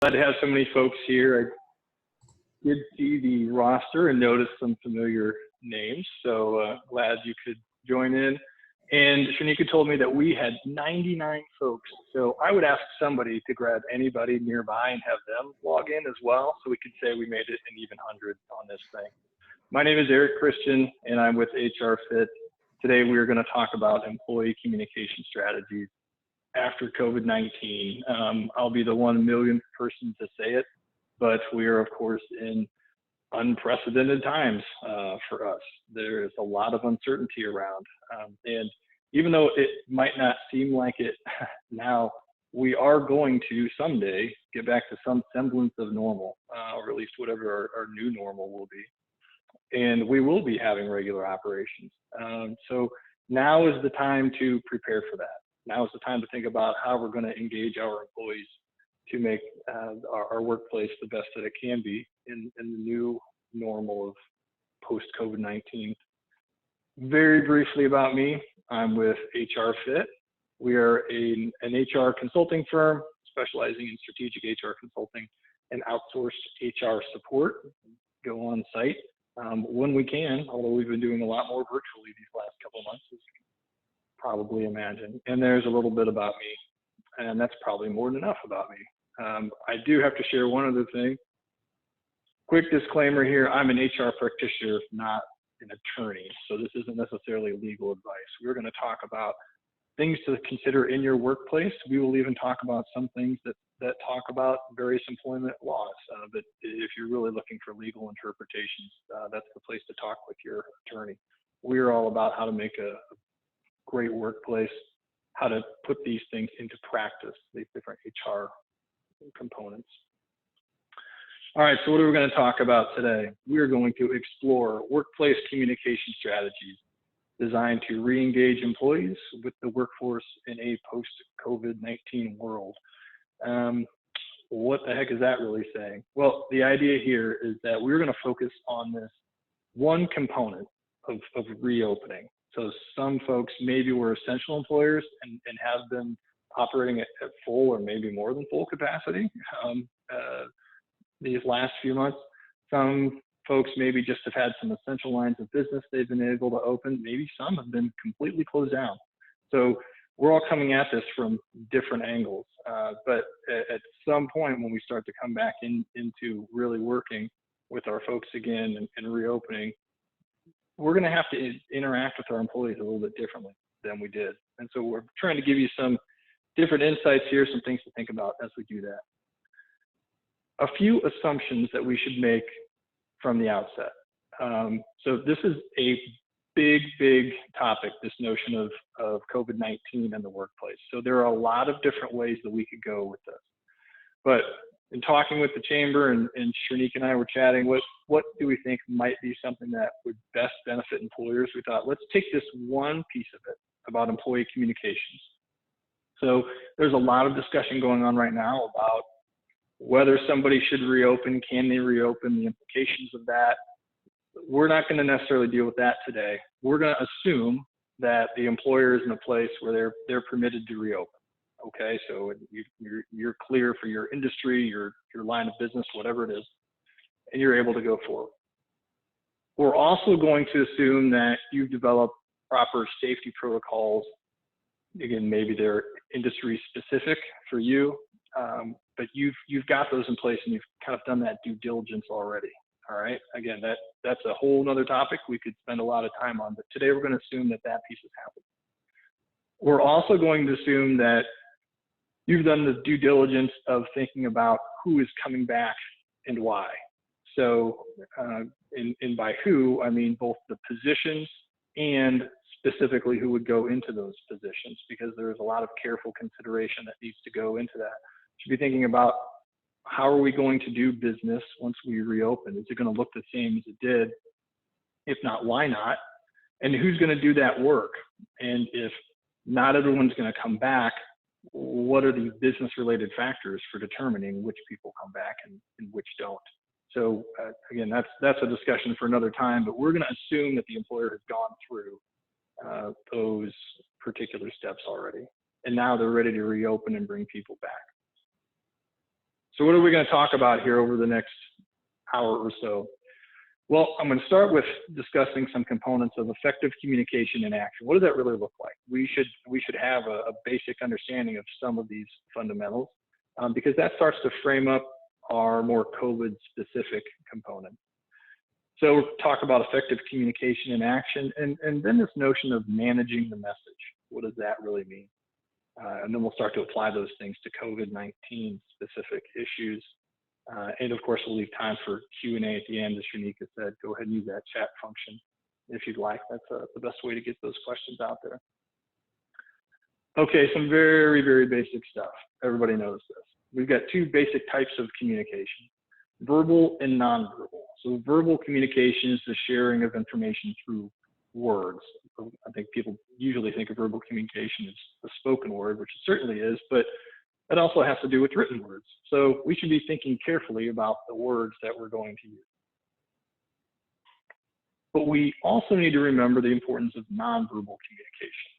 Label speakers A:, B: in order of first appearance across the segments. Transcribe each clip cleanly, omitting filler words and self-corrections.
A: Glad to have so many folks here. I did see the roster and noticed some familiar names, so glad you could join in. And Shanika told me that we had 99 folks, so I would ask somebody to grab anybody nearby and have them log in as well, so we could say we made it an even 100 on this thing. My name is Erik Christian, and I'm with HR Fit. Today we are going to talk about employee communication strategies after COVID-19. I'll be the 1 millionth person to say it, but we are, of course, in unprecedented times for us. There is a lot of uncertainty around. And even though it might not seem like it now, we are going to someday get back to some semblance of normal, or at least whatever our new normal will be. And we will be having regular operations. So now is the time to prepare for that. Now is the time to think about how we're going to engage our employees to make our workplace the best that it can be in the new normal of post-COVID-19. Very briefly about me, I'm with HR Fit. We are an HR consulting firm specializing in strategic HR consulting and outsourced HR support. Go on site when we can, although we've been doing a lot more virtually these last couple of months, as you can probably imagine. And there's a little bit about me, and that's probably more than enough about me. I do have to share one other thing. Quick disclaimer here, I'm an HR practitioner, not an attorney, so this isn't necessarily legal advice. We're going to talk about things to consider in your workplace. We will even talk about some things that talk about various employment laws, but if you're really looking for legal interpretations, that's the place to talk with your attorney. We're all about how to make a great workplace, how to put these things into practice, these different HR components. All right, so what are we going to talk about today? We are going to explore workplace communication strategies designed to re-engage employees with the workforce in a post-COVID-19 world. What the heck is that really saying? Well, the idea here is that we're going to focus on this one component of reopening. So some folks maybe were essential employers and have been operating at full or maybe more than full capacity these last few months. Some folks maybe just have had some essential lines of business they've been able to open. Maybe some have been completely closed down. So we're all coming at this from different angles. But at some point when we start to come back into really working with our folks again and reopening, we're going to have to interact with our employees a little bit differently than we did. And so we're trying to give you some different insights here, some things to think about as we do that. A few assumptions that we should make from the outset. So this is a big topic, this notion of COVID-19 in the workplace. So there are a lot of different ways that we could go with this. But in talking with the chamber and Shanika and I were chatting, what do we think might be something that would best benefit employers? We thought, let's take this one piece of it about employee communications. So there's a lot of discussion going on right now about whether somebody should reopen, can they reopen, the implications of that. We're not going to necessarily deal with that today. We're going to assume that the employer is in a place where they're permitted to reopen. Okay, so you're clear for your industry, your line of business, whatever it is, and you're able to go forward. We're also going to assume that you've developed proper safety protocols. Again, maybe they're industry specific for you, but you've got those in place and you've kind of done that due diligence already. All right. Again, that's a whole nother topic we could spend a lot of time on, but today we're going to assume that piece has happened. We're also going to assume that you've done the due diligence of thinking about who is coming back and why. So, and by who, I mean both the positions and specifically who would go into those positions, because there's a lot of careful consideration that needs to go into that. Should be thinking about how are we going to do business once we reopen? Is it going to look the same as it did? If not, why not? And who's going to do that work? And if not everyone's going to come back, what are the business related factors for determining which people come back and which don't? So again, that's a discussion for another time, but we're going to assume that the employer has gone through those particular steps already. And now they're ready to reopen and bring people back. So what are we going to talk about here over the next hour or so? Well, I'm going to start with discussing some components of effective communication in action. What does that really look like? We should have a basic understanding of some of these fundamentals because that starts to frame up our more COVID-specific components. So we'll talk about effective communication in action, and then this notion of managing the message. What does that really mean? And then we'll start to apply those things to COVID-19 specific issues. And of course, we'll leave time for Q&A at the end. As Shanika said, go ahead and use that chat function if you'd like. That's the best way to get those questions out there. Okay, some very, very basic stuff. Everybody knows this. We've got two basic types of communication, verbal and nonverbal. So verbal communication is the sharing of information through words. I think people usually think of verbal communication as the spoken word, which it certainly is, but it also has to do with written words. So we should be thinking carefully about the words that we're going to use. But we also need to remember the importance of nonverbal communication.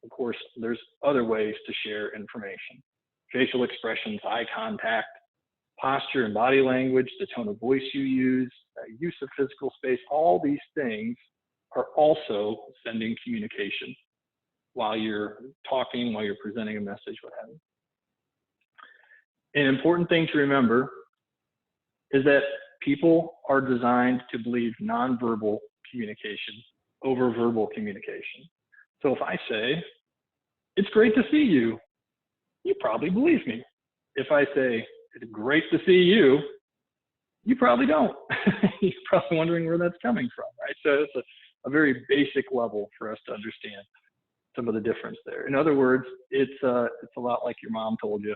A: Of course, there's other ways to share information. Facial expressions, eye contact, posture and body language, the tone of voice you use of physical space, all these things are also sending communication while you're talking, while you're presenting a message, what have you. An important thing to remember is that people are designed to believe nonverbal communication over verbal communication. So if I say, it's great to see you, you probably believe me. If I say, it's great to see you, you probably don't. You're probably wondering where that's coming from, right? So it's a very basic level for us to understand some of the difference there. In other words, it's a lot like your mom told you.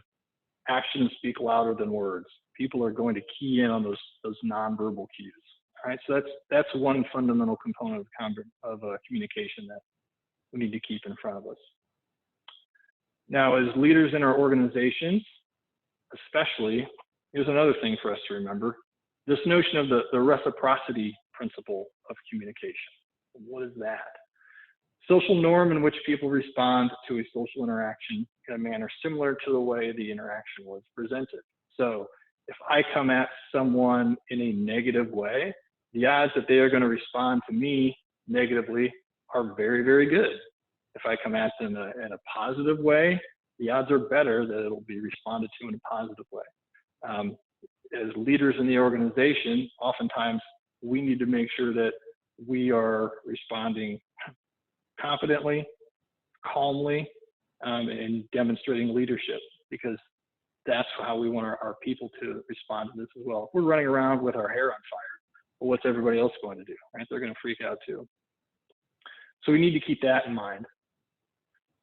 A: Actions speak louder than words. People are going to key in on those nonverbal cues. All right, so that's one fundamental component of communication that we need to keep in front of us. Now, as leaders in our organizations, especially, here's another thing for us to remember: this notion of the reciprocity principle of communication. What is that? Social norm in which people respond to a social interaction in a manner similar to the way the interaction was presented. So if I come at someone in a negative way, the odds that they are going to respond to me negatively are very, very good. If I come at them in a positive way, the odds are better that it'll be responded to in a positive way. As leaders in the organization, oftentimes we need to make sure that we are responding confidently, calmly, and demonstrating leadership, because that's how we want our people to respond to this as well. If we're running around with our hair on fire, well, what's everybody else going to do, right? They're going to freak out too. So we need to keep that in mind.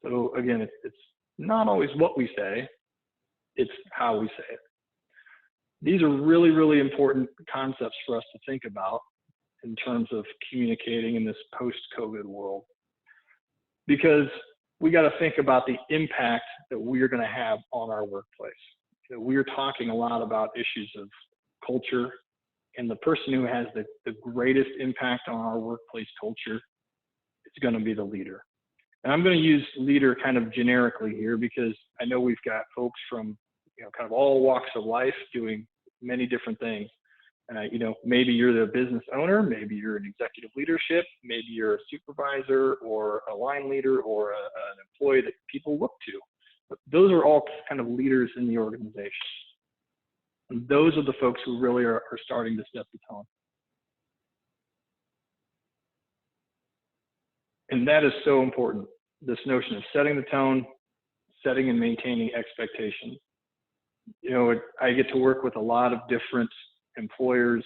A: So again, it's not always what we say, it's how we say it. These are really, really important concepts for us to think about in terms of communicating in this post-COVID world, because we got to think about the impact that we are going to have on our workplace. You know, we are talking a lot about issues of culture, and the person who has the greatest impact on our workplace culture is going to be the leader. And I'm going to use leader kind of generically here, because I know we've got folks from, you know, kind of all walks of life doing many different things. You know, maybe you're the business owner, maybe you're an executive leadership, maybe you're a supervisor or a line leader or an employee that people look to. But those are all kind of leaders in the organization. And those are the folks who really are starting to set the tone. And that is so important, this notion of setting the tone, setting and maintaining expectations. You know, I get to work with a lot of different employers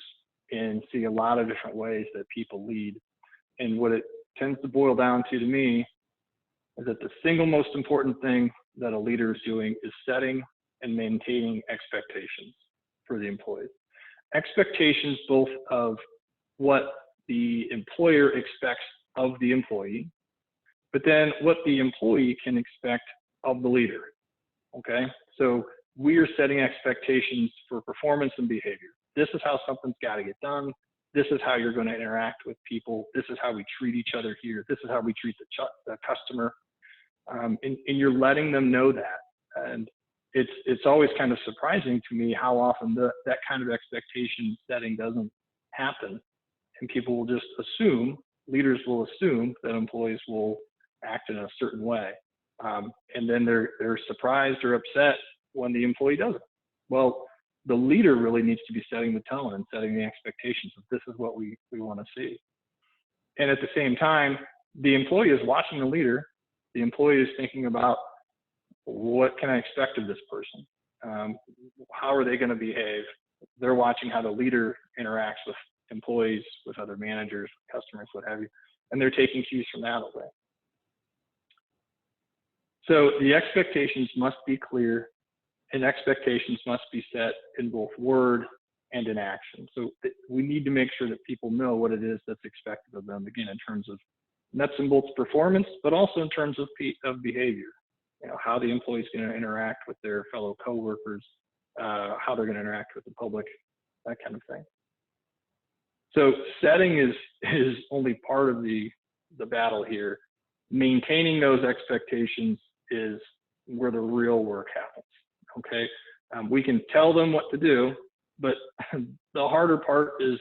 A: and see a lot of different ways that people lead. And what it tends to boil down to me is that the single most important thing that a leader is doing is setting and maintaining expectations for the employees. Expectations both of what the employer expects of the employee, but then what the employee can expect of the leader, okay? So we are setting expectations for performance and behavior. This is how something's got to get done. This is how you're going to interact with people. This is how we treat each other here. This is how we treat the customer. And you're letting them know that. And it's always kind of surprising to me how often that kind of expectation setting doesn't happen, and people will just assume, leaders will assume that employees will act in a certain way, and then they're surprised or upset when the employee doesn't. Well, the leader really needs to be setting the tone and setting the expectations of this is what we want to see. And at the same time, the employee is watching the leader. The employee is thinking about, what can I expect of this person? How are they going to behave? They're watching how the leader interacts with employees, with other managers, customers, what have you, and they're taking cues from that away. So the expectations must be clear, and expectations must be set in both word and in action. So we need to make sure that people know what it is that's expected of them, again, in terms of nuts and bolts performance, but also in terms of behavior. You know, how the employee is going to interact with their fellow coworkers, how they're going to interact with the public, that kind of thing. So setting is only part of the battle here. Maintaining those expectations is where the real work happens. Okay, we can tell them what to do, but the harder part is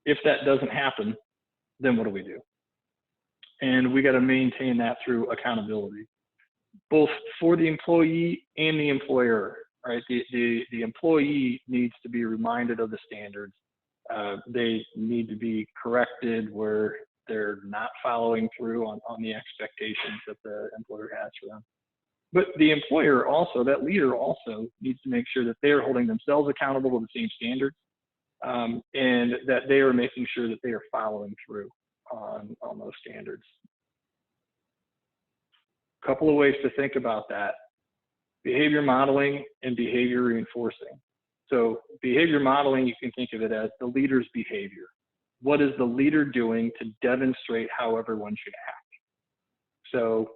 A: if that doesn't happen, then what do we do? And we got to maintain that through accountability, both for the employee and the employer. Right, the employee needs to be reminded of the standards. They need to be corrected where they're not following through on the expectations that the employer has for them. But the employer also, that leader also needs to make sure that they are holding themselves accountable to the same standards, and that they are making sure that they are following through on those standards. A couple of ways to think about that: behavior modeling and behavior reinforcing. So behavior modeling, you can think of it as the leader's behavior. What is the leader doing to demonstrate how everyone should act? So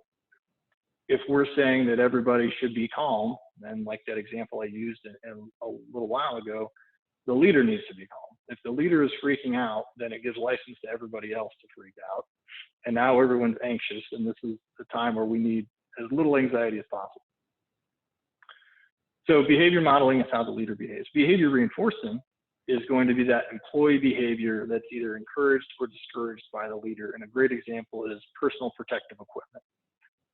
A: if we're saying that everybody should be calm, then like that example I used a little while ago, the leader needs to be calm. If the leader is freaking out, then it gives license to everybody else to freak out. And now everyone's anxious, and this is the time where we need as little anxiety as possible. So behavior modeling is how the leader behaves. Behavior reinforcing is going to be that employee behavior that's either encouraged or discouraged by the leader. And a great example is personal protective equipment,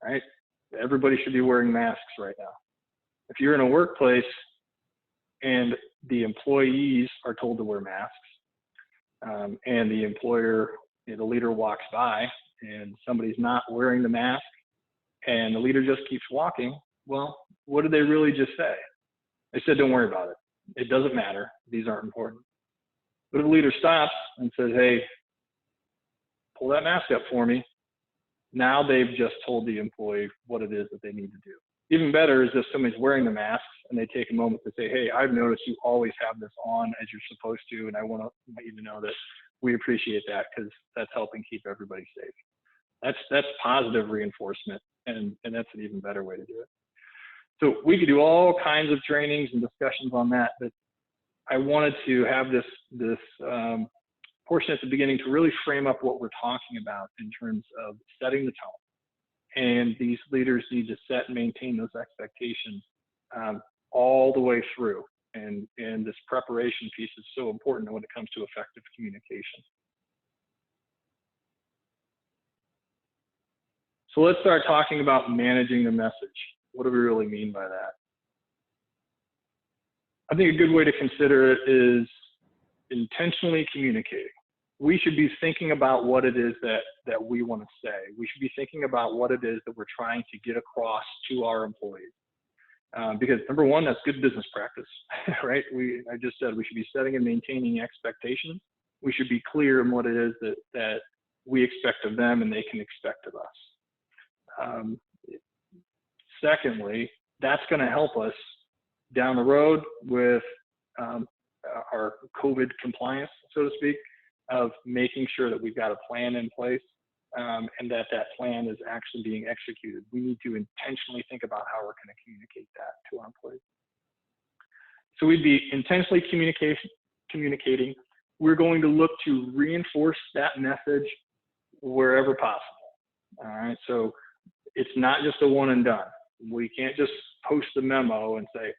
A: right? Everybody should be wearing masks right now. If you're in a workplace and the employees are told to wear masks, and the employer, the leader walks by and somebody's not wearing the mask and the leader just keeps walking, well, what did they really just say? They said, don't worry about it. It doesn't matter. These aren't important. But if the leader stops and says, hey, pull that mask up for me, now they've just told the employee what it is that they need to do. Even better is if somebody's wearing the mask and they take a moment to say, hey, I've noticed you always have this on as you're supposed to, and I want to let you know that we appreciate that because that's helping keep everybody safe. That's positive reinforcement, and that's an even better way to do it. So we could do all kinds of trainings and discussions on that, but I wanted to have this portion at the beginning to really frame up what we're talking about in terms of setting the tone. And these leaders need to set and maintain those expectations all the way through. And this preparation piece is so important when it comes to effective communication. So let's start talking about managing the message. What do we really mean by that? I think a good way to consider it is intentionally communicating. We should be thinking about what it is that we want to say. We should be thinking about what it is that we're trying to get across to our employees. Because number one, that's good business practice, right? I just said we should be setting and maintaining expectations. We should be clear in what it is that we expect of them and they can expect of us. Secondly, that's going to help us down the road with our COVID compliance, so to speak, of making sure that we've got a plan in place and that plan is actually being executed. We need to intentionally think about how we're going to communicate that to our employees. So we'd be intentionally communicating. We're going to look to reinforce that message wherever possible. All right, so it's not just a one and done. We can't just post a memo and say,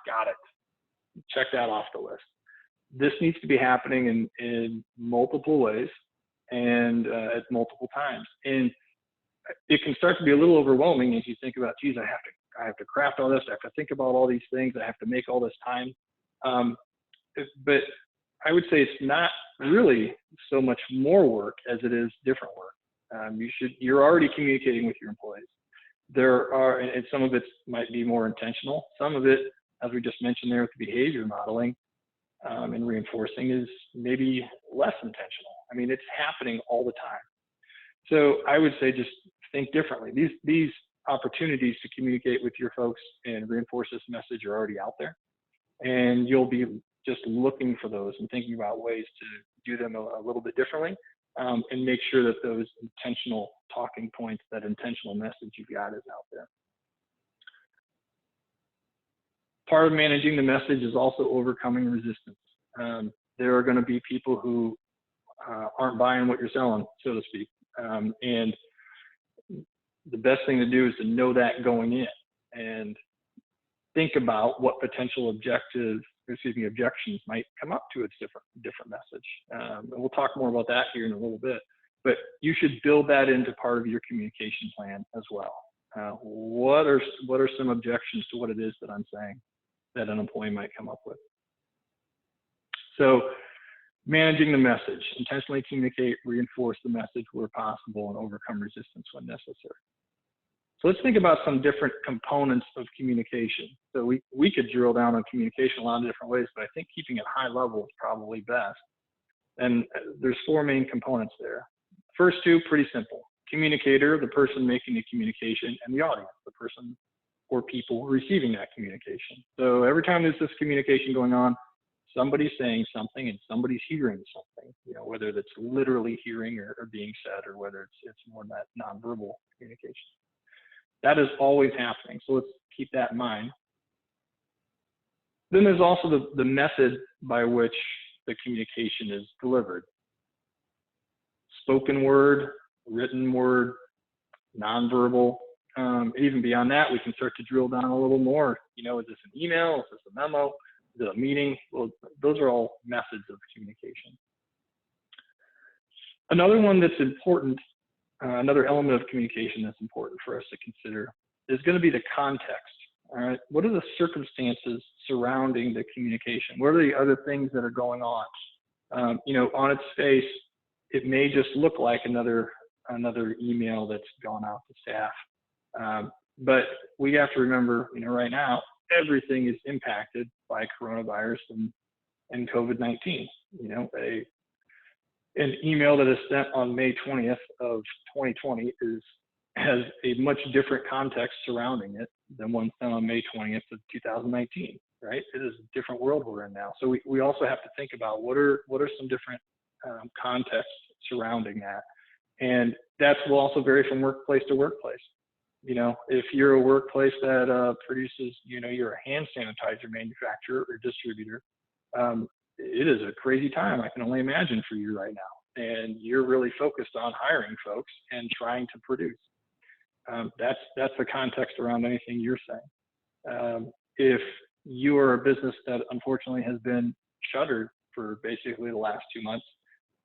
A: got it, check that off the list. This needs to be happening in multiple ways and at multiple times. And it can start to be a little overwhelming as you think about, geez, I have to craft all this, I have to think about all these things, I have to make all this time. But I would say it's not really so much more work as it is different work. You're already communicating with your employees. There are, and some of it might be more intentional. Some of it, as we just mentioned there with the behavior modeling and reinforcing, is maybe less intentional. I mean, it's happening all the time. So I would say just think differently. These opportunities to communicate with your folks and reinforce this message are already out there. And you'll be just looking for those and thinking about ways to do them a little bit differently, and make sure that those intentional talking points, that intentional message you've got is out there. Part of managing the message is also overcoming resistance. There are going to be people who aren't buying what you're selling, so to speak. And the best thing to do is to know that going in and think about what potential objections might come up to its different message. And we'll talk more about that here in a little bit, but you should build that into part of your communication plan as well. What are some objections to what it is that I'm saying that an employee might come up with? So managing the message, intentionally communicate, reinforce the message where possible, and overcome resistance when necessary. So let's think about some different components of communication. So we could drill down on communication a lot of different ways, but I think keeping it high level is probably best. And there's 4 main components there. First 2, pretty simple. Communicator, the person making the communication, and the audience, the person or people receiving that communication. So every time there's this communication going on, somebody's saying something and somebody's hearing something, whether that's literally hearing or being said, or whether it's more that nonverbal communication. That is always happening, so let's keep that in mind. Then there's also the method by which the communication is delivered. Spoken word, written word, nonverbal. Even beyond that, we can start to drill down a little more. Is this an email? Is this a memo? Is it a meeting? Well, those are all methods of communication. Another one that's important, another element of communication that's important for us to consider is going to be the context. All right, what are the circumstances surrounding the communication? What are the other things that are going on? On its face, it may just look like another email that's gone out to staff. But we have to remember, right now, everything is impacted by coronavirus and COVID-19. An email that is sent on May 20th of 2020 has a much different context surrounding it than one sent on May 20th of 2019, right? It is a different world we're in now. So we also have to think about what are some different contexts surrounding that. And that will also vary from workplace to workplace. If you're a workplace that produces, you're a hand sanitizer manufacturer or distributor, it is a crazy time, I can only imagine, for you right now. And you're really focused on hiring folks and trying to produce. That's the context around anything you're saying. If you are a business that unfortunately has been shuttered for basically the last 2 months,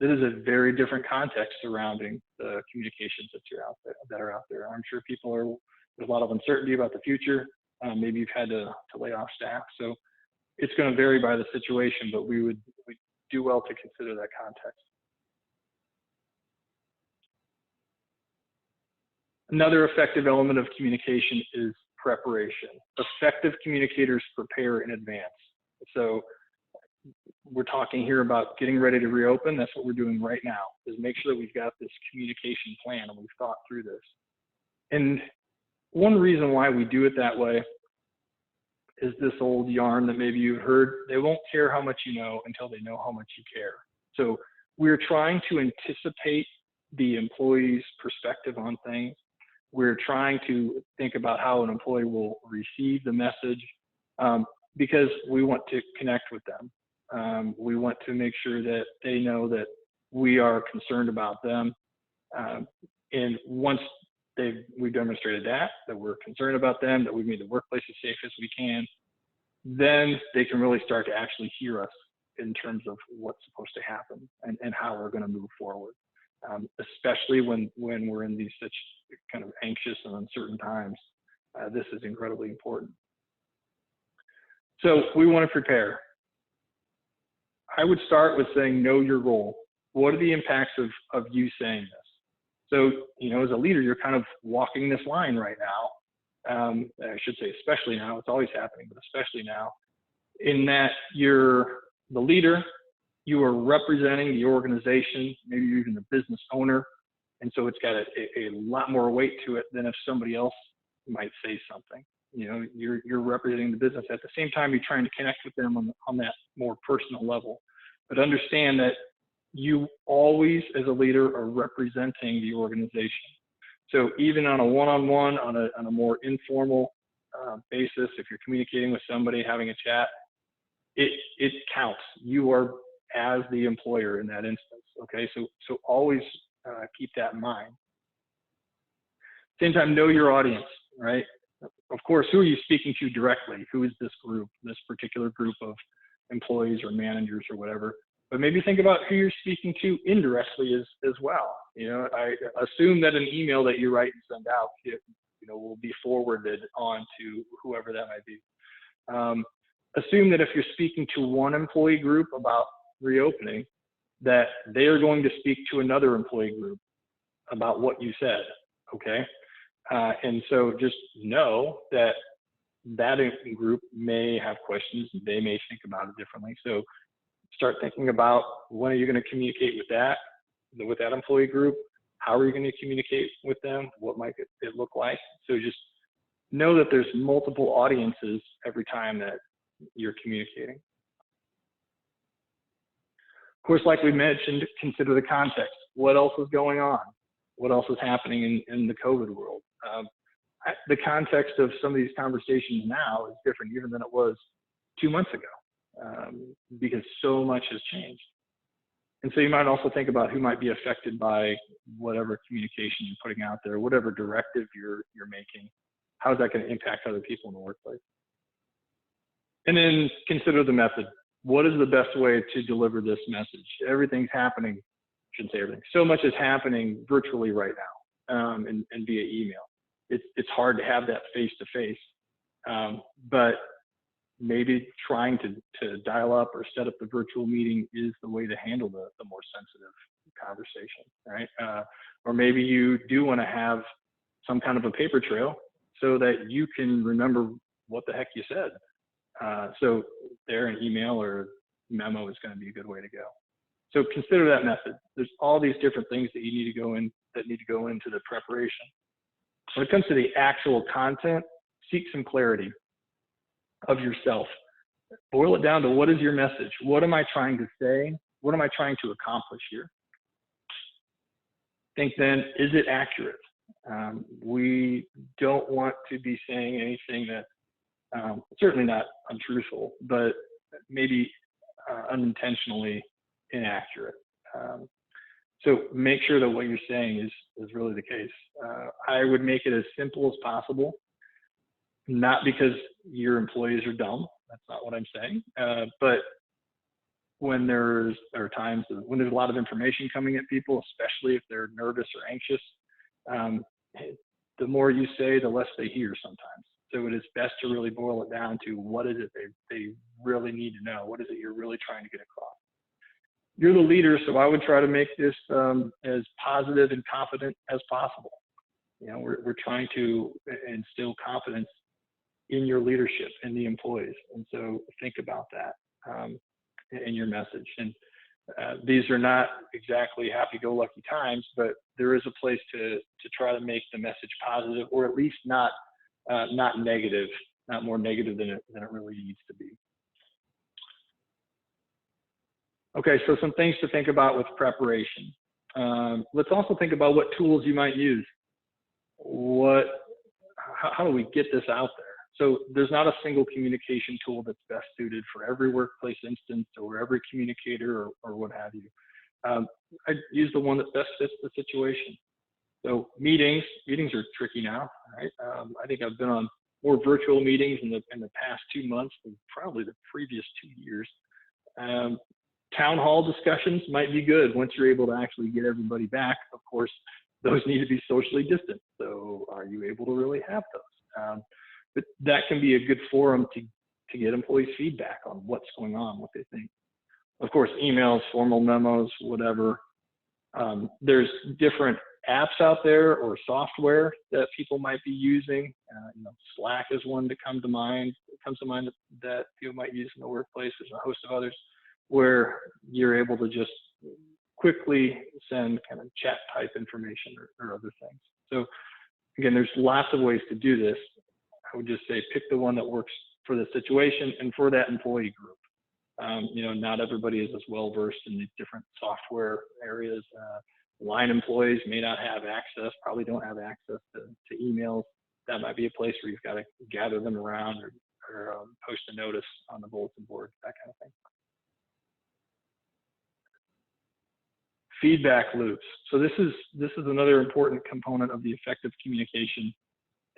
A: this is a very different context surrounding the communications that are out there. I'm sure there's a lot of uncertainty about the future. Maybe you've had to lay off staff. So it's going to vary by the situation, but we do well to consider that context. Another effective element of communication is preparation. Effective communicators prepare in advance. So we're talking here about getting ready to reopen. That's what we're doing right now, is make sure that we've got this communication plan and we've thought through this. And one reason why we do it that way is this old yarn that maybe you've heard: they won't care how much you know until they know how much you care. So we're trying to anticipate the employee's perspective on things. We're trying to think about how an employee will receive the message, because we want to connect with them. We want to make sure that they know that we are concerned about them. And once we've demonstrated that we're concerned about them, that we've made the workplace as safe as we can, then they can really start to actually hear us in terms of what's supposed to happen and how we're going to move forward, especially when we're in these such kind of anxious and uncertain times. This is incredibly important. So we want to prepare. I would start with saying, know your role. What are the impacts of you saying this? So, you know, as a leader, you're kind of walking this line right now. I should say, especially now, it's always happening, but especially now, in that you're the leader, you are representing the organization, maybe you're even the business owner. And so it's got a lot more weight to it than if somebody else might say something. You know, you're representing the business. At the same time, you're trying to connect with them on that more personal level. But understand that you always, as a leader, are representing the organization. So even on a one-on-one, on a more informal basis, if you're communicating with somebody, having a chat, it counts. You are as the employer in that instance. Okay, so always keep that in mind. Same time, know your audience, right? Of course, who are you speaking to directly? Who is this group, this particular group of employees or managers or whatever? But maybe think about who you're speaking to indirectly as well. You know, I assume that an email that you write and send out, will be forwarded on to whoever that might be. Assume that if you're speaking to one employee group about reopening, that they are going to speak to another employee group about what you said, okay? And so just know that that group may have questions, they may think about it differently. So start thinking about, when are you going to communicate with that employee group? How are you going to communicate with them? What might it look like? So just know that there's multiple audiences every time that you're communicating. Of course, like we mentioned, consider the context. What else is going on? What else is happening in the COVID world? The context of some of these conversations now is different even than it was 2 months ago, because so much has changed. And so you might also think about who might be affected by whatever communication you're putting out there, whatever directive you're making. How is that going to impact other people in the workplace? And then consider the method. What is the best way to deliver this message? Everything's happening, I shouldn't say everything, so much is happening virtually right now, and via email. It's hard to have that face-to-face, but maybe trying to dial up or set up the virtual meeting is the way to handle the more sensitive conversation, right? Or maybe you do want to have some kind of a paper trail so that you can remember what the heck you said. So there, an email or memo is going to be a good way to go. So consider that method. There's all these different things that you need to go in, that need to go into the preparation. When it comes to the actual content, seek some clarity of yourself. Boil it down to, what is your message? What am I trying to say? What am I trying to accomplish here? Think then, is it accurate? We don't want to be saying anything that certainly not untruthful, but maybe unintentionally inaccurate. So make sure that what you're saying is really the case. I would make it as simple as possible, not because your employees are dumb, that's not what I'm saying, but when there are times when there's a lot of information coming at people, especially if they're nervous or anxious, the more you say, the less they hear sometimes. So it is best to really boil it down to, what is it they really need to know? What is it you're really trying to get across? You're the leader, so I would try to make this as positive and confident as possible. You know, we're trying to instill confidence in your leadership and the employees, and so think about that in your message. And these are not exactly happy-go-lucky times, but there is a place to try to make the message positive, or at least not negative, not more negative than it really needs to be. Okay, so some things to think about with preparation. Let's also think about what tools you might use. How do we get this out there? So there's not a single communication tool that's best suited for every workplace instance or every communicator or what have you. I use the one that best fits the situation. So meetings are tricky now, right? I think I've been on more virtual meetings in the past 2 months than probably the previous 2 years. Town hall discussions might be good once you're able to actually get everybody back. Of course, those need to be socially distant. So are you able to really have those? But that can be a good forum to get employees' feedback on what's going on, what they think. Of course, emails, formal memos, whatever. There's different apps out there or software that people might be using. Slack is one to come to mind. It comes to mind that people might use in the workplace. There's a host of others where you're able to just quickly send kind of chat type information or other things. So again, there's lots of ways to do this. I would just say pick the one that works for the situation and for that employee group. Not everybody is as well versed in these different software areas. Line employees may not have access, probably don't have access to emails. That might be a place where you've got to gather them around or post a notice on the bulletin board, that kind of thing. Feedback loops. So this is another important component of the effective communication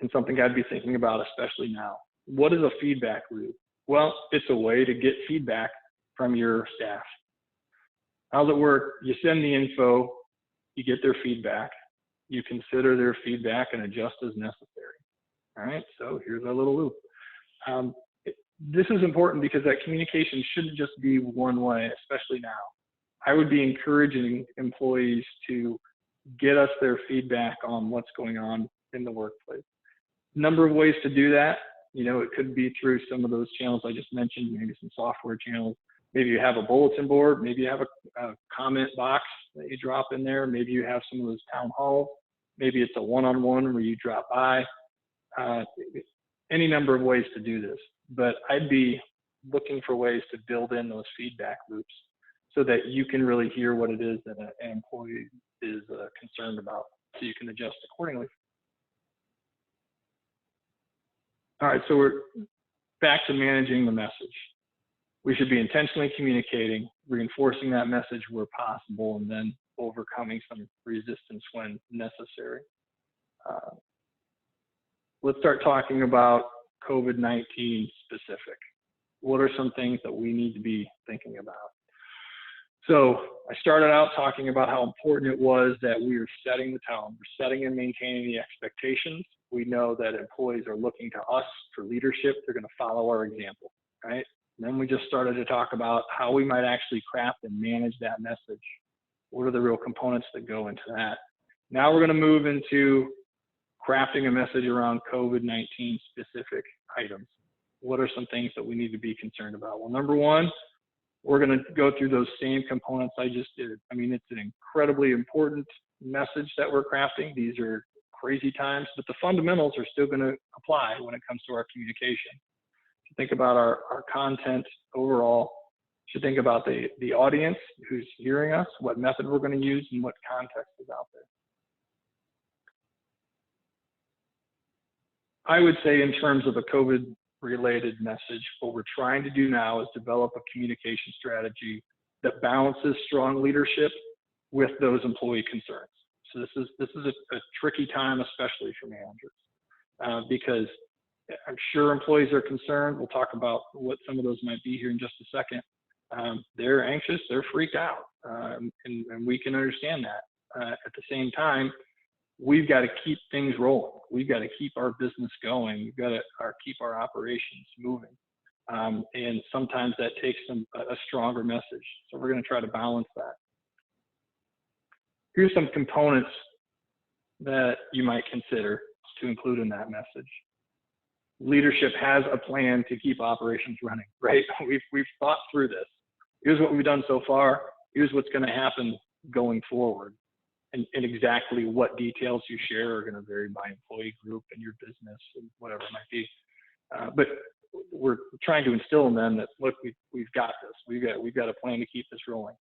A: and something I'd be thinking about, especially now. What is a feedback loop? Well, it's a way to get feedback from your staff. How's it work? You send the info, you get their feedback, you consider their feedback and adjust as necessary. All right, so here's our little loop. This is important because that communication shouldn't just be one way, especially now. I would be encouraging employees to get us their feedback on what's going on in the workplace. Number of ways to do that. It could be through some of those channels I just mentioned, maybe some software channels. Maybe you have a bulletin board, maybe you have a comment box that you drop in there. Maybe you have some of those town halls. Maybe it's a one-on-one where you drop by. Any number of ways to do this, but I'd be looking for ways to build in those feedback loops so that you can really hear what it is that an employee is concerned about, so you can adjust accordingly. All right, so we're back to managing the message. We should be intentionally communicating, reinforcing that message where possible, and then overcoming some resistance when necessary. Let's start talking about COVID-19 specific. What are some things that we need to be thinking about? So I started out talking about how important it was that we are setting the tone. We're setting and maintaining the expectations. We know that employees are looking to us for leadership. They're going to follow our example, right? And then we just started to talk about how we might actually craft and manage that message. What are the real components that go into that? Now we're going to move into crafting a message around COVID-19 specific items. What are some things that we need to be concerned about? Well, number one, we're going to go through those same components I just did. I mean, it's an incredibly important message that we're crafting. These are crazy times, but the fundamentals are still going to apply when it comes to our communication. If you think about our content overall, you should think about the audience who's hearing us, what method we're going to use, and what context is out there. I would say in terms of a COVID-related message, what we're trying to do now is develop a communication strategy that balances strong leadership with those employee concerns. So this is a tricky time, especially for managers, because I'm sure employees are concerned. We'll talk about what some of those might be here in just a second. They're anxious, they're freaked out, and we can understand that. At the same time, we've got to keep things rolling. We've got to keep our business going. We've got to keep our operations moving. And sometimes that takes a stronger message. So we're going to try to balance that. Here's some components that you might consider to include in that message. Leadership has a plan to keep operations running, right? We've thought through this. Here's what we've done so far. Here's what's going to happen going forward. And exactly what details you share are going to vary by employee group and your business and whatever it might be. But we're trying to instill in them that, look, we've got this. We've got a plan to keep this rolling.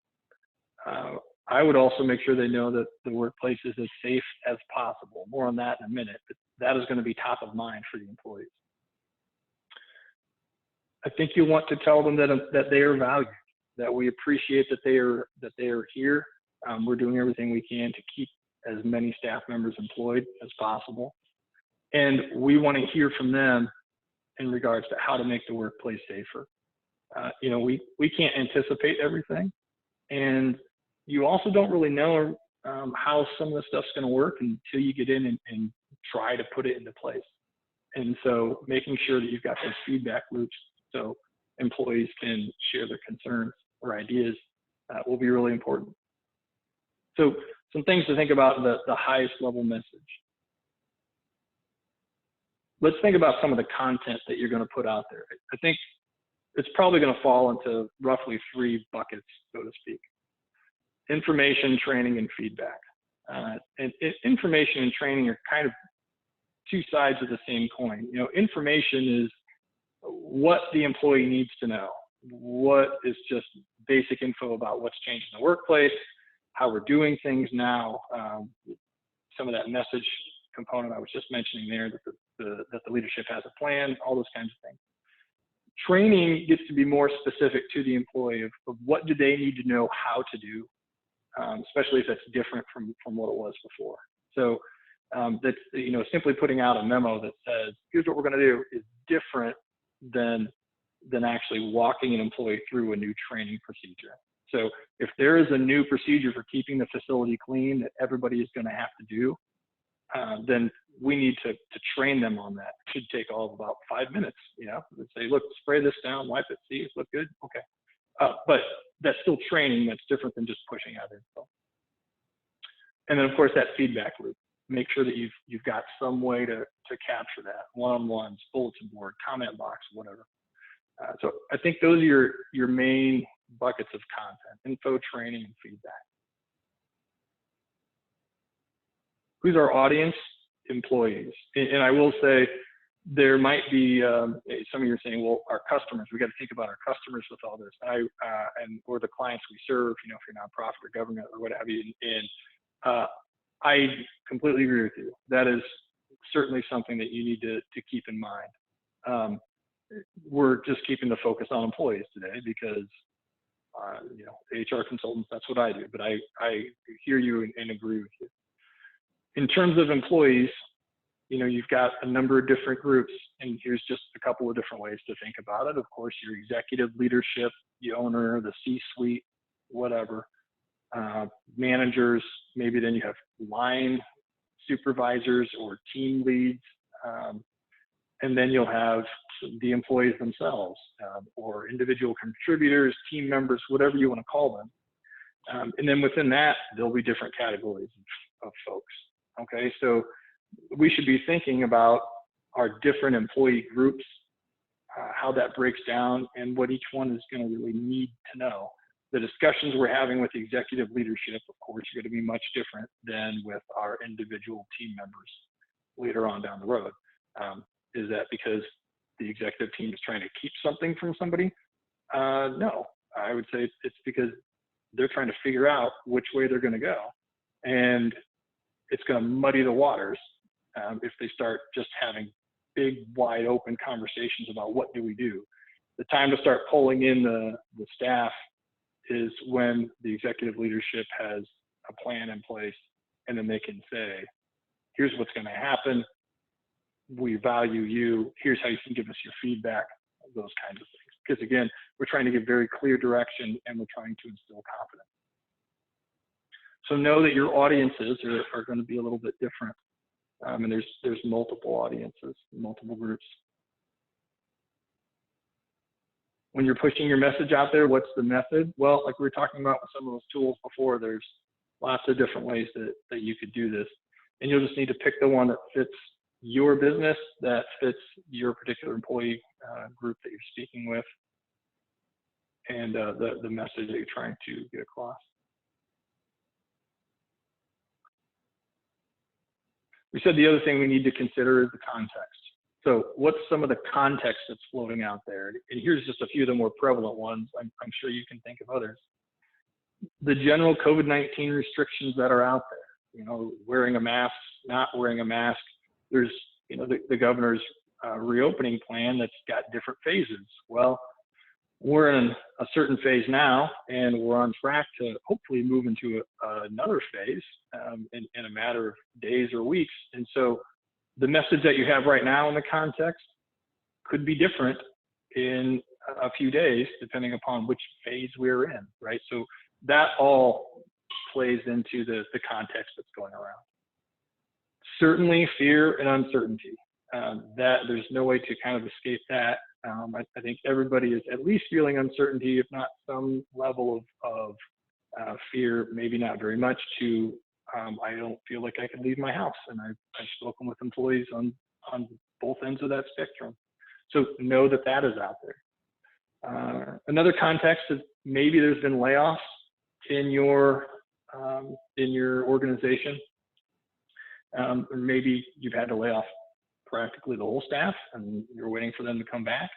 A: I would also make sure they know that the workplace is as safe as possible. More on that in a minute, but that is going to be top of mind for the employees. I think you want to tell them that they are valued, that we appreciate that they are here. We're doing everything we can to keep as many staff members employed as possible. And we want to hear from them in regards to how to make the workplace safer. You know, we can't anticipate everything. And you also don't really know how some of the stuff's going to work until you get in and try to put it into place. And so making sure that you've got those feedback loops so employees can share their concerns or ideas will be really important. So some things to think about, the highest level message. Let's think about some of the content that you're going to put out there. I think it's probably going to fall into roughly 3 buckets, so to speak. Information, training, and feedback. And information and training are kind of 2 sides of the same coin. You know, information is what the employee needs to know. What is just basic info about what's changed in the workplace, how we're doing things now, some of that message component I was just mentioning there, that the leadership has a plan, all those kinds of things. Training gets to be more specific to the employee of what do they need to know how to do, especially if that's different from what it was before. So that's, you know, simply putting out a memo that says, here's what we're going to do is different than actually walking an employee through a new training procedure. So if there is a new procedure for keeping the facility clean that everybody is going to have to do, then we need to train them on that. It should take all of about 5 minutes, you know, let's say, look, spray this down, wipe it, see, it look good, okay. But that's still training. That's different than just pushing out info. And then of course that feedback loop. Make sure that you've got some way to capture that, one-on-ones, bulletin board, comment box, whatever. So I think those are your main buckets of content: info, training, and feedback. Who's our audience? Employees. And I will say there might be some of you are saying, well, our customers. We got to think about our customers with all this, or the clients we serve. You know, if you're nonprofit or government or what have you. And I completely agree with you. That is certainly something that you need to keep in mind. We're just keeping the focus on employees today because, you know, HR consultants, that's what I do, but I hear you and agree with you. In terms of employees, you know, you've got a number of different groups, and here's just a couple of different ways to think about it. Of course, your executive leadership, the owner, the C-suite, whatever. Managers, maybe then you have line supervisors or team leads, and then you'll have the employees themselves, or individual contributors, team members, whatever you want to call them. And then within that, there'll be different categories of folks. Okay, so we should be thinking about our different employee groups, how that breaks down, and what each one is going to really need to know. The discussions we're having with the executive leadership, of course, are going to be much different than with our individual team members later on down the road. Is that because the executive team is trying to keep something from somebody? No, I would say it's because they're trying to figure out which way they're going to go. And it's going to muddy the waters if they start just having big, wide open conversations about what do we do. The time to start pulling in the staff is when the executive leadership has a plan in place, and then they can say, here's what's going to happen. We value you. Here's how you can give us your feedback, those kinds of things. Because again, we're trying to give very clear direction, and we're trying to instill confidence. So know that your audiences are going to be a little bit different. And there's multiple audiences, multiple groups. When you're pushing your message out there, what's the method? Well, like we were talking about with some of those tools before, there's lots of different ways that you could do this. And you'll just need to pick the one that fits your business, that fits your particular employee group that you're speaking with, and the message that you're trying to get across. We said the other thing we need to consider is the context. So what's some of the context that's floating out there? And here's just a few of the more prevalent ones. I'm sure you can think of others. The general COVID-19 restrictions that are out there, you know, wearing a mask, not wearing a mask. There's, you know, the governor's reopening plan that's got different phases. Well, we're in a certain phase now, and we're on track to hopefully move into another phase in a matter of days or weeks. And so the message that you have right now in the context could be different in a few days, depending upon which phase we're in, right? So that all plays into the context that's going around. Certainly fear and uncertainty. That there's no way to kind of escape that. I think everybody is at least feeling uncertainty, if not some level of fear, maybe not very much, to I don't feel like I can leave my house. And I've spoken with employees on both ends of that spectrum. So know that that is out there. Another context is maybe there's been layoffs in your organization. Or maybe you've had to lay off practically the whole staff and you're waiting for them to come back.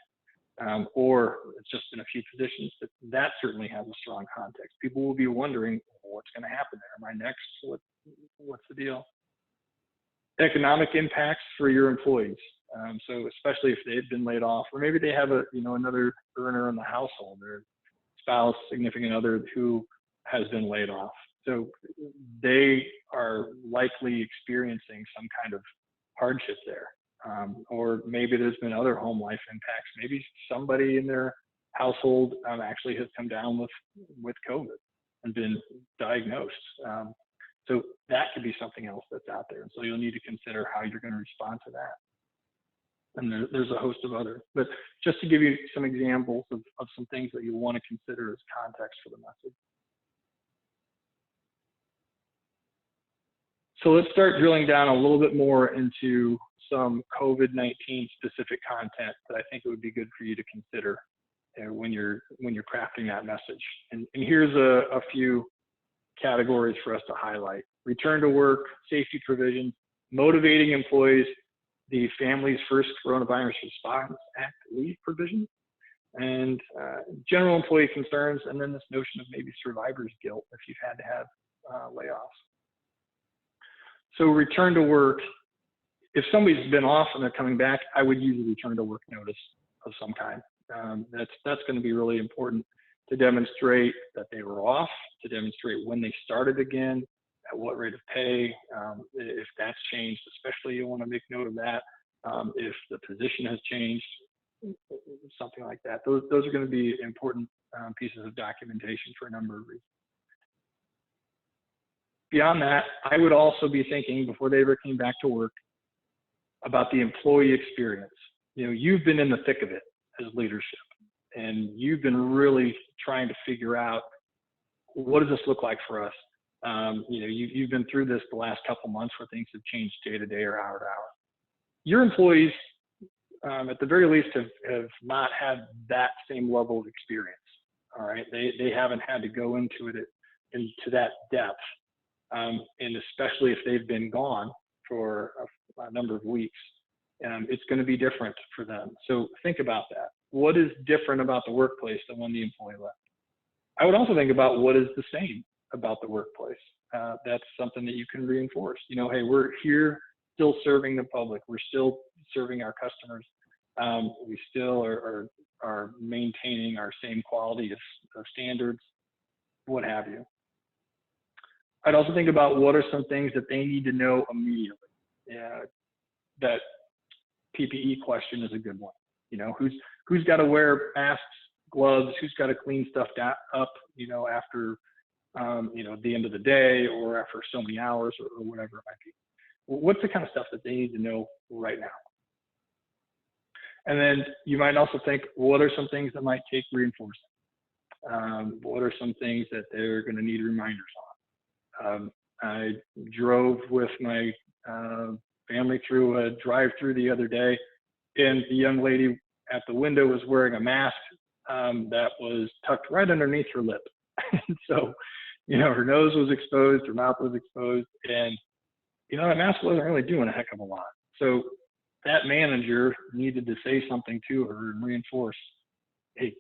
A: Or it's just in a few positions. That certainly has a strong context. People will be wondering, what's going to happen there? Am I next? What's the deal? Economic impacts for your employees. So especially if they've been laid off, or maybe they have another earner in the household, their spouse, significant other who has been laid off. So they are likely experiencing some kind of hardship there. Or maybe there's been other home life impacts. Maybe somebody in their household actually has come down with COVID and been diagnosed. So that could be something else that's out there. And so you'll need to consider how you're going to respond to that. And there's a host of others. But just to give you some examples of some things that you want to consider as context for the message. So let's start drilling down a little bit more into some COVID-19 specific content that I think it would be good for you to consider when you're crafting that message. And here's a few categories for us to highlight: return to work, safety provisions, motivating employees, the Families First Coronavirus Response Act leave provision, and general employee concerns, and then this notion of maybe survivor's guilt if you've had to have layoffs. So return to work, if somebody's been off and they're coming back, I would use a return to work notice of some kind. That's going to be really important to demonstrate that they were off, to demonstrate when they started again, at what rate of pay, if that's changed, especially you want to make note of that. If the position has changed, something like that. Those are going to be important pieces of documentation for a number of reasons. Beyond that, I would also be thinking, before they ever came back to work, about the employee experience. You've been in the thick of it as leadership, and you've been really trying to figure out, what does this look like for us? You've been through this the last couple months where things have changed day to day or hour to hour. Your employees, at the very least, have not had that same level of experience. All right, they haven't had to go into that depth. And especially if they've been gone for a number of weeks, it's going to be different for them. So think about that. What is different about the workplace than when the employee left? I would also think about what is the same about the workplace. That's something that you can reinforce. Hey, we're here still serving the public. We're still serving our customers. We still are maintaining our same quality of standards, what have you. I'd also think about what are some things that they need to know immediately. That PPE question is a good one. Who's got to wear masks, gloves, who's got to clean stuff up, after, the end of the day or after so many hours or whatever it might be. What's the kind of stuff that they need to know right now? And then you might also think, what are some things that might take reinforcement? What are some things that they're going to need reminders on? I drove with my family through a drive-through the other day, and the young lady at the window was wearing a mask that was tucked right underneath her lip. So, her nose was exposed, her mouth was exposed, and, that mask wasn't really doing a heck of a lot. So that manager needed to say something to her and reinforce, hey,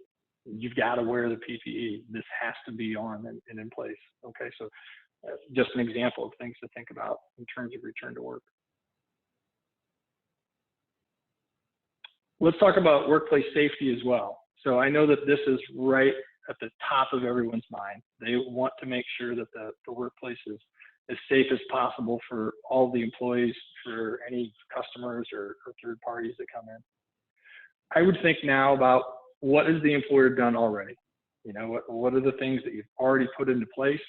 A: you've got to wear the PPE. This has to be on and in place. Okay, so just an example of things to think about in terms of return to work. Let's talk about workplace safety as well. So I know that this is right at the top of everyone's mind. They want to make sure that the workplace is as safe as possible for all the employees, for any customers or third parties that come in. I would think now about what has the employer done already? You know, what are the things that you've already put into place?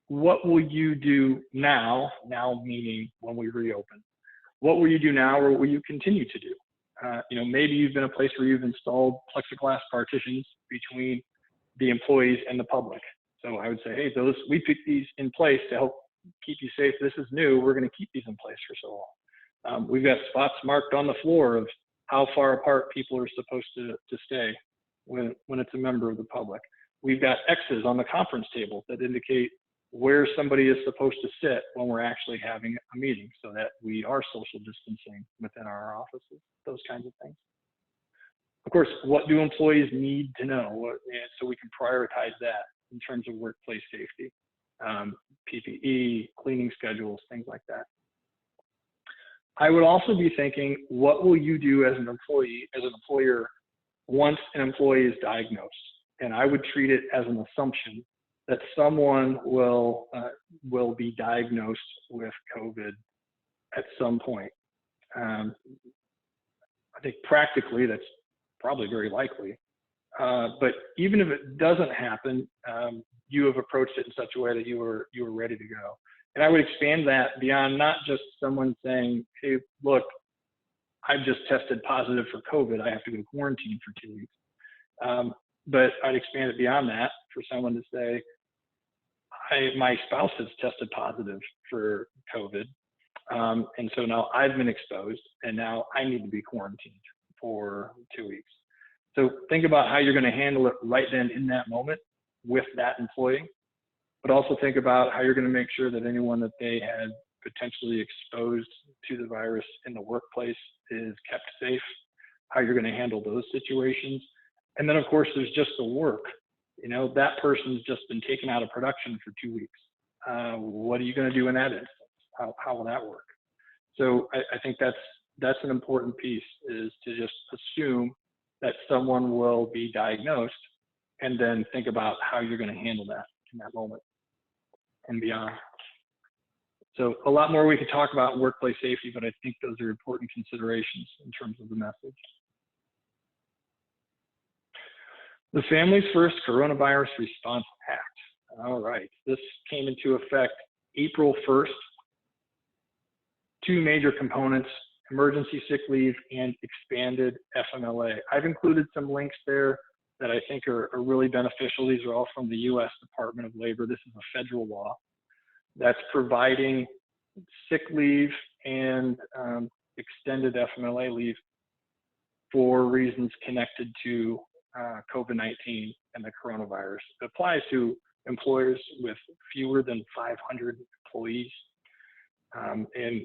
A: What will you do now? Now meaning when we reopen. What will you do now, or what will you continue to do? You know, maybe you've been a place where you've installed plexiglass partitions between the employees and the public. So I would say, hey, we put these in place to help keep you safe. This is new. We're going to keep these in place for so long. We've got spots marked on the floor of how far apart people are supposed to stay when it's a member of the public. We've got X's on the conference table that indicate where somebody is supposed to sit when we're actually having a meeting, so that we are social distancing within our offices, those kinds of things. Of course, what do employees need to know? So we can prioritize that in terms of workplace safety, PPE, cleaning schedules, things like that. I would also be thinking, what will you do as an employee, as an employer, once an employee is diagnosed? And I would treat it as an assumption that someone will be diagnosed with COVID at some point. I think practically that's probably very likely. But even if it doesn't happen, you have approached it in such a way that you were ready to go. And I would expand that beyond not just someone saying, hey, look, I've just tested positive for COVID, I have to go quarantine for 2 weeks. But I'd expand it beyond that for someone to say, my spouse has tested positive for COVID. And so now I've been exposed, and now I need to be quarantined for 2 weeks. So think about how you're going to handle it right then in that moment with that employee, but also think about how you're going to make sure that anyone that they had potentially exposed to the virus in the workplace is kept safe, how you're going to handle those situations. And then of course, there's just the work. You know, that person's just been taken out of production for 2 weeks. What are you going to do in that instance? How will that work? So I think that's an important piece, is to just assume that someone will be diagnosed and then think about how you're going to handle that in that moment and beyond. So a lot more we could talk about workplace safety, but I think those are important considerations in terms of the message. The Families First Coronavirus Response Act. All right, this came into effect April 1st. Two major components: emergency sick leave and expanded FMLA. I've included some links there that I think are really beneficial. These are all from the U.S. Department of Labor. This is a federal law that's providing sick leave and extended FMLA leave for reasons connected to COVID-19 and the coronavirus. It applies to employers with fewer than 500 employees. And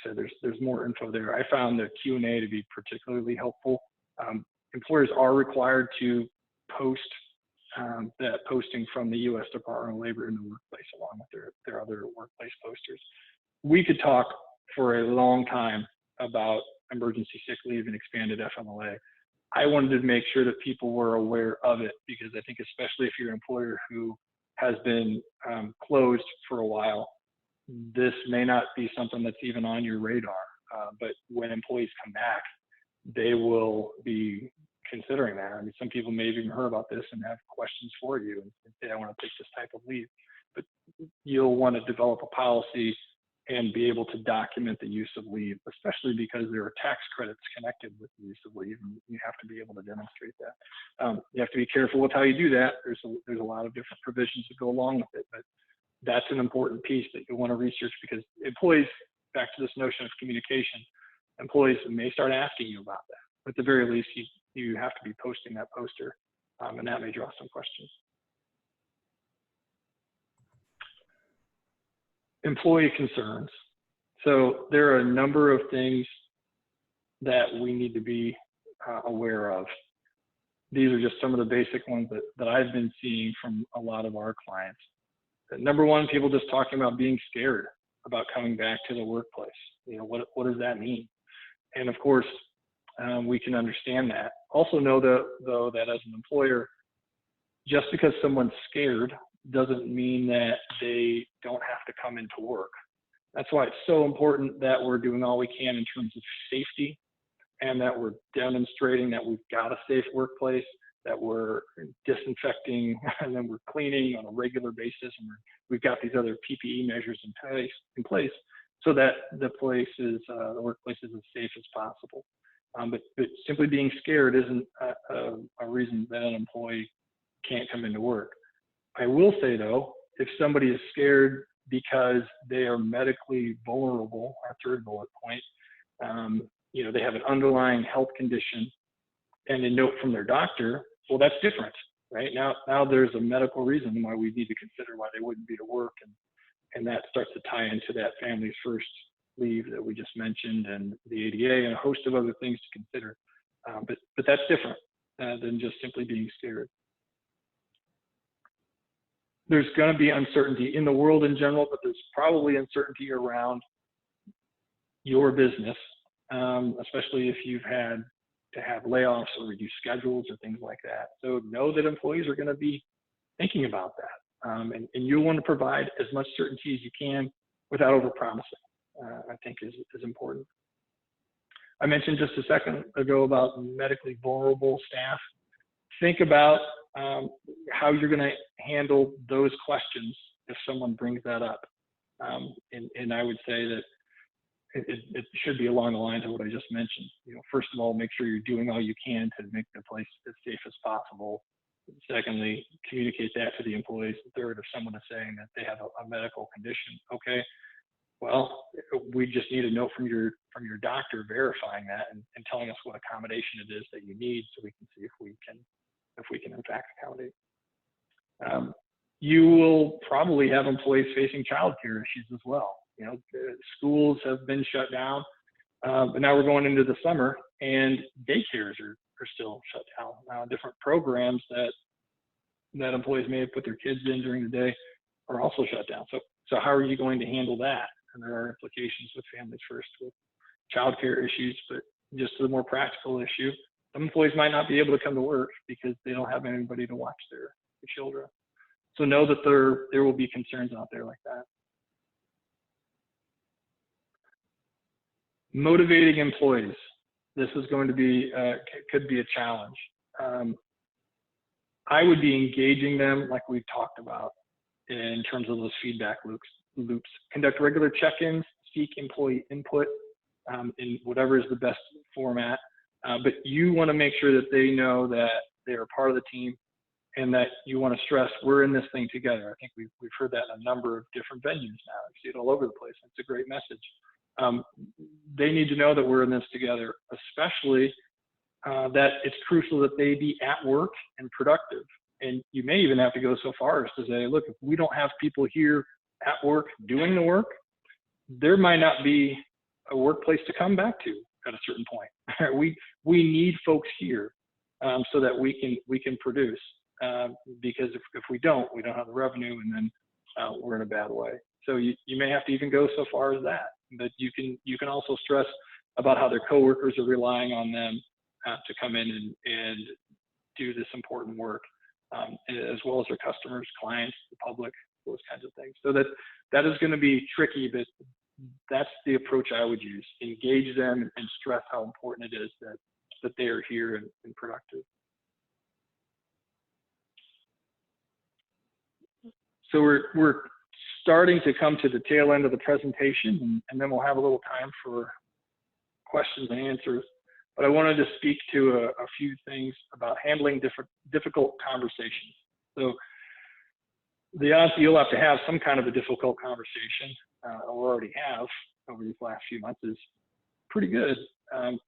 A: so there's more info there. I found the Q&A to be particularly helpful. Employers are required to post that posting from the U.S. Department of Labor in the workplace, along with their other workplace posters. We could talk for a long time about emergency sick leave and expanded FMLA. I wanted to make sure that people were aware of it, because I think especially if you're an employer who has been closed for a while, this may not be something that's even on your radar. But when employees come back, they will be considering that. I mean, some people may have even heard about this and have questions for you and say, I want to take this type of leave. But you'll want to develop a policy and be able to document the use of leave, especially because there are tax credits connected with the use of leave, and you have to be able to demonstrate that. You have to be careful with how you do that. There's a lot of different provisions that go along with it, but that's an important piece that you want to research, because employees, back to this notion of communication, employees may start asking you about that. At the very least, you have to be posting that poster, and that may draw some questions. Employee concerns. So there are a number of things that we need to be aware of. These are just some of the basic ones that I've been seeing from a lot of our clients. Number one, people just talking about being scared about coming back to the workplace. You know, what does that mean? And of course, we can understand that. Also know though that as an employer, just because someone's scared doesn't mean that they don't have to come into work. That's why it's so important that we're doing all we can in terms of safety, and that we're demonstrating that we've got a safe workplace, that we're disinfecting and then we're cleaning on a regular basis, and we've got these other PPE measures in place so that the workplace is as safe as possible. But simply being scared isn't a reason that an employee can't come into work. I will say though, if somebody is scared because they are medically vulnerable, our third bullet point, they have an underlying health condition and a note from their doctor, well, that's different, right? Now there's a medical reason why we need to consider why they wouldn't be to work, and that starts to tie into that family's first leave that we just mentioned, and the ADA, and a host of other things to consider. But that's different than just simply being scared. There's going to be uncertainty in the world in general, but there's probably uncertainty around your business, especially if you've had to have layoffs or reduced schedules or things like that. So know that employees are going to be thinking about that, and you'll want to provide as much certainty as you can without overpromising. I think is important. I mentioned just a second ago about medically vulnerable staff. Think about how you're going to handle those questions if someone brings that up. And I would say that it should be along the lines of what I just mentioned. First of all, make sure you're doing all you can to make the place as safe as possible. Secondly, communicate that to the employees. Third, if someone is saying that they have a medical condition, okay, well, we just need a note from your doctor verifying that and telling us what accommodation it is that you need, so we can see if we can in fact accommodate. You will probably have employees facing childcare issues as well. Schools have been shut down, but now we're going into the summer, and daycares are still shut down. Now, different programs that employees may have put their kids in during the day are also shut down. So how are you going to handle that? And there are implications with Families First with childcare issues, but just the more practical issue, some employees might not be able to come to work because they don't have anybody to watch their children. So know that there will be concerns out there like that. Motivating employees. This is going to be, could be a challenge. I would be engaging them like we've talked about in terms of those feedback loops. Conduct regular check-ins, seek employee input in whatever is the best format. But you want to make sure that they know that they are part of the team, and that you want to stress we're in this thing together. I think we've heard that in a number of different venues now. You see it all over the place. It's a great message. They need to know that we're in this together, especially that it's crucial that they be at work and productive. And you may even have to go so far as to say, look, if we don't have people here at work doing the work, there might not be a workplace to come back to at a certain point. We need folks here so that we can produce. Because if we don't have the revenue, and then we're in a bad way. So you may have to even go so far as that. But you can also stress about how their coworkers are relying on them to come in and do this important work, as well as their customers, clients, the public, those kinds of things. So that is going to be tricky, but that's the approach I would use. Engage them and stress how important it is that they are here and productive. So we're starting to come to the tail end of the presentation, and then we'll have a little time for questions and answers. But I wanted to speak to a few things about handling difficult conversations. So the odds you'll have to have some kind of a difficult conversation, or already have over these last few months, is pretty good.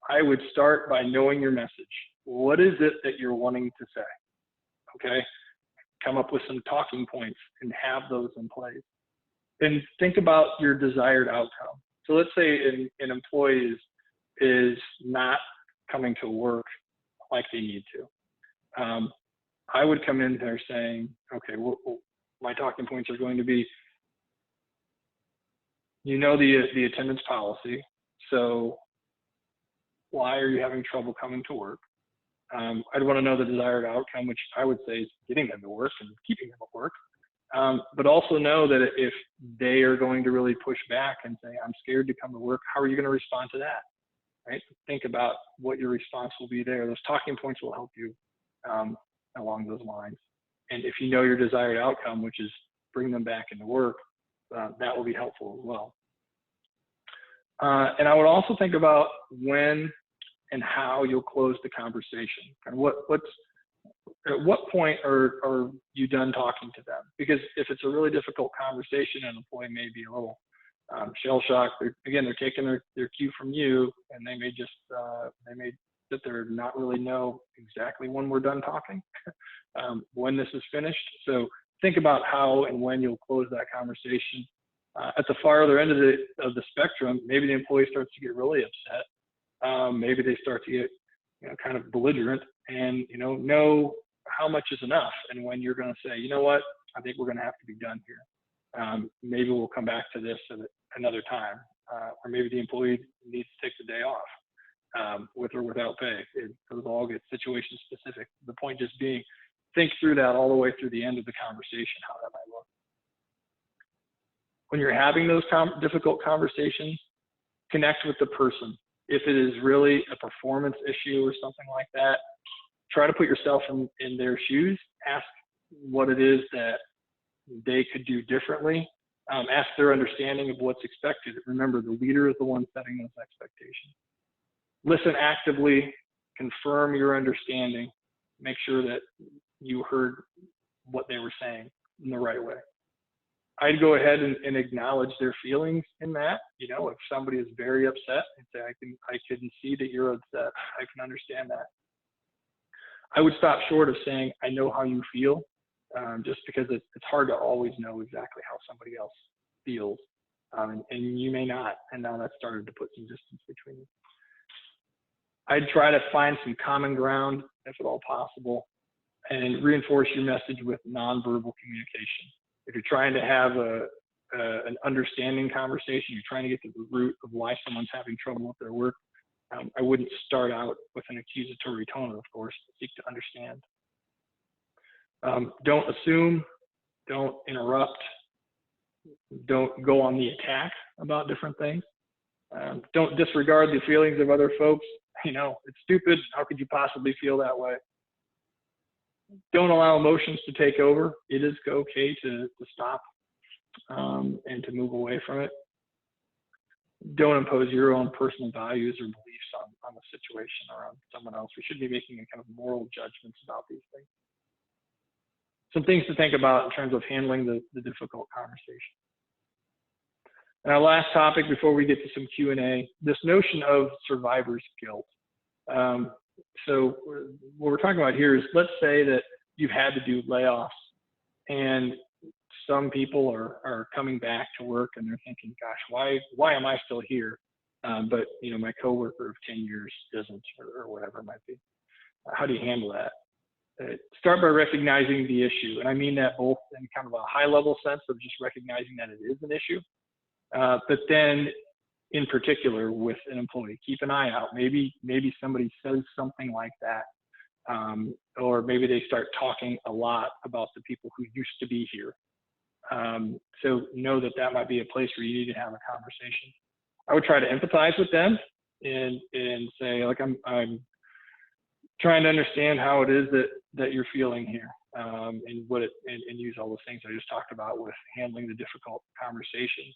A: I would start by knowing your message. What is it that you're wanting to say? Okay, come up with some talking points and have those in place. Then think about your desired outcome. So let's say an employee is not coming to work like they need to. I would come in there saying, okay, well, my talking points are going to be, the attendance policy. So why are you having trouble coming to work? I'd want to know the desired outcome, which I would say is getting them to work and keeping them at work. But also know that if they are going to really push back and say, I'm scared to come to work, how are you going to respond to that? Right? Think about what your response will be there. Those talking points will help you along those lines. And if you know your desired outcome, which is bring them back into work, that will be helpful as well. And I would also think about when and how you'll close the conversation. And at what point are you done talking to them? Because if it's a really difficult conversation, an employee may be a little shell-shocked. They're taking their cue from you, and they may just they may sit there and not really know exactly when we're done talking, when this is finished. So think about how and when you'll close that conversation. At the farther end of the spectrum, maybe the employee starts to get really upset. Maybe they start to get kind of belligerent, and know how much is enough, and when you're going to say, you know what, I think we're going to have to be done here. Maybe we'll come back to this at another time, or maybe the employee needs to take the day off, with or without pay. Those all get situation specific. The point just being, think through that all the way through the end of the conversation, how that might look. When you're having those difficult conversations, connect with the person. If it is really a performance issue or something like that, try to put yourself in their shoes. Ask what it is that they could do differently. Ask their understanding of what's expected. Remember, the leader is the one setting those expectations. Listen actively, confirm your understanding, make sure that you heard what they were saying in the right way. I'd go ahead and acknowledge their feelings in that. If somebody is very upset, and say, I can see that you're upset. I can understand that. I would stop short of saying, I know how you feel, just because it's hard to always know exactly how somebody else feels. And you may not, and now that's started to put some distance between you. I'd try to find some common ground, if at all possible, and reinforce your message with nonverbal communication. If you're trying to have an understanding conversation, you're trying to get to the root of why someone's having trouble with their work, I wouldn't start out with an accusatory tone, of course. Seek to understand. Don't assume, don't interrupt, don't go on the attack about different things. Don't disregard the feelings of other folks. It's stupid. How could you possibly feel that way? Don't allow emotions to take over. It is okay to stop and to move away from it. Don't impose your own personal values or beliefs on the situation or on someone else. We should be making kind of moral judgments about these things. Some things to think about in terms of handling the difficult conversation. And our last topic before we get to some Q&A, this notion of survivor's guilt. So what we're talking about here is, let's say that you've had to do layoffs, and some people are coming back to work and they're thinking, gosh, why am I still here? But my coworker of 10 years isn't, or whatever it might be. How do you handle that? Start by recognizing the issue. And I mean that both in kind of a high level sense of just recognizing that it is an issue, but then in particular with an employee, keep an eye out. Maybe somebody says something like that, or maybe they start talking a lot about the people who used to be here. So know that might be a place where you need to have a conversation. I would try to empathize with them and say, like, I'm trying to understand how it is that you're feeling here, and use all those things I just talked about with handling the difficult conversation.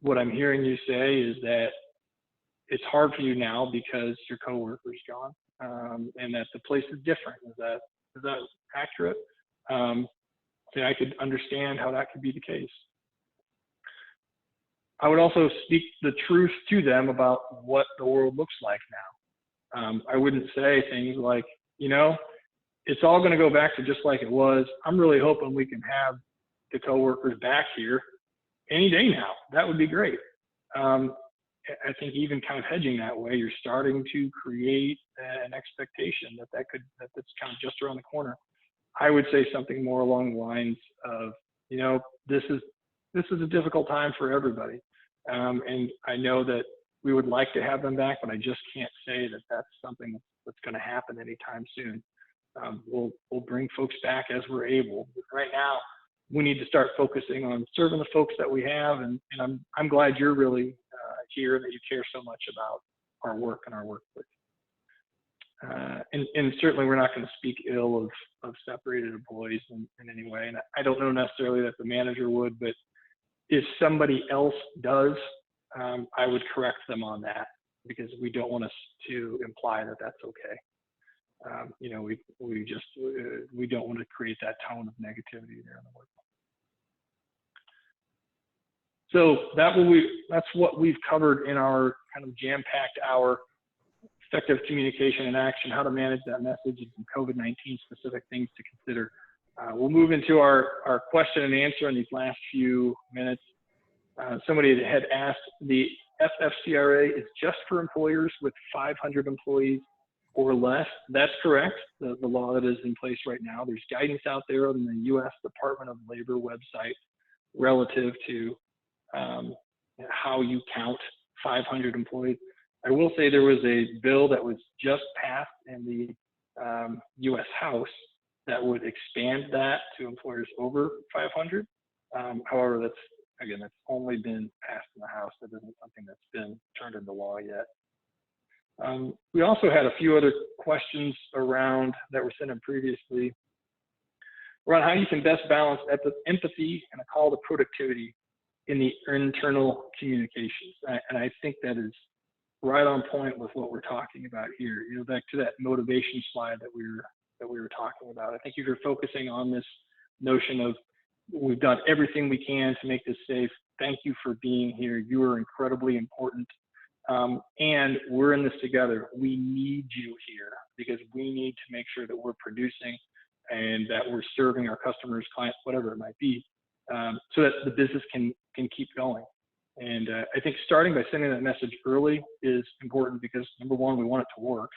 A: What I'm hearing you say is that it's hard for you now because your coworker's gone, and that the place is different. Is that accurate? So I could understand how that could be the case. I would also speak the truth to them about what the world looks like now. I wouldn't say things like, it's all going to go back to just like it was. I'm really hoping we can have the coworkers back here any day now. That would be great. I think even kind of hedging that way, you're starting to create an expectation that's kind of just around the corner. I would say something more along the lines of, this is a difficult time for everybody. And I know that We would like to have them back, but I just can't say that that's something that's going to happen anytime soon. We'll bring folks back as we're able. But right now, we need to start focusing on serving the folks that we have, and I'm glad you're really here, that you care so much about our work and our workplace. And certainly we're not going to speak ill of separated employees in any way. And I don't know necessarily that the manager would, but if somebody else does, I would correct them on that, because we don't want us to imply that that's okay. You know, we don't want to create that tone of negativity there in the workplace. So that's what we've covered in our kind of jam-packed hour. Effective communication and action, how to manage that message, and some COVID-19 specific things to consider. We'll move into our question and answer in these last few minutes. Somebody had asked, the FFCRA is just for employers with 500 employees or less. That's correct. The law that is in place right now. There's guidance out there on the U.S. Department of Labor website relative to how you count 500 employees. I will say there was a bill that was just passed in the U.S. House that would expand that to employers over 500. However, that's only been passed in the House. That isn't something that's been turned into law yet. We also had a few other questions around that were sent in previously around how you can best balance empathy and a call to productivity in the internal communications. And I think that is right on point with what we're talking about here. You know, back to that motivation slide that we were talking about. I think if you're focusing on this notion of we've done everything we can to make this safe. Thank you for being here. You are incredibly important. And we're in this together. We need you here because we need to make sure that we're producing and that we're serving our customers, clients, whatever it might be, so that the business can keep going. And I think starting by sending that message early is important because, number one, we want it to work.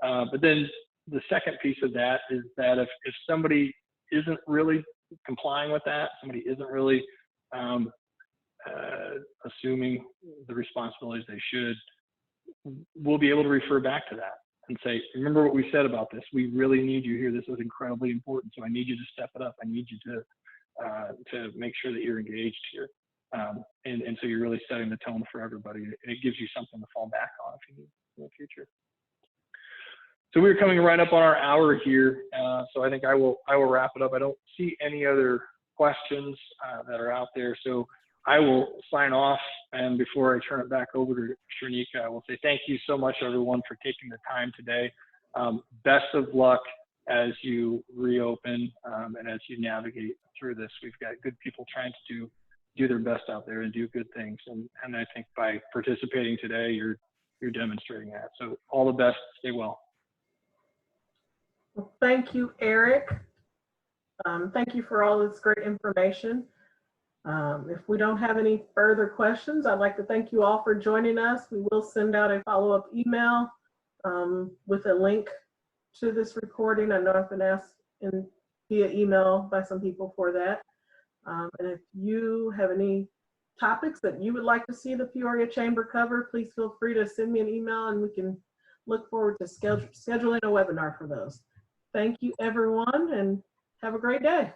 A: But then the second piece of that is that if somebody isn't really complying with that, somebody isn't really assuming the responsibilities they should, we'll be able to refer back to that and say, remember what we said about this. We really need you here. This is incredibly important. So I need you to step it up. I need you to make sure that you're engaged here. And so you're really setting the tone for everybody, and it gives you something to fall back on if you need in the future. So we're coming right up on our hour here, so I think I will wrap it up. I don't see any other questions that are out there, so I will sign off. And before I turn it back over to Sharnika, I will say thank you so much, everyone, for taking the time today. Best of luck as you reopen and as you navigate through this. We've got good people trying to do their best out there and do good things. And I think by participating today, you're demonstrating that. So all the best, stay well.
B: Well, thank you, Erik. Thank you for all this great information. If we don't have any further questions, I'd like to thank you all for joining us. We will send out a follow-up email with a link to this recording. I know I've been asked via email by some people for that. And if you have any topics that you would like to see the Peoria Chamber cover, please feel free to send me an email and we can look forward to scheduling a webinar for those. Thank you, everyone, and have a great day.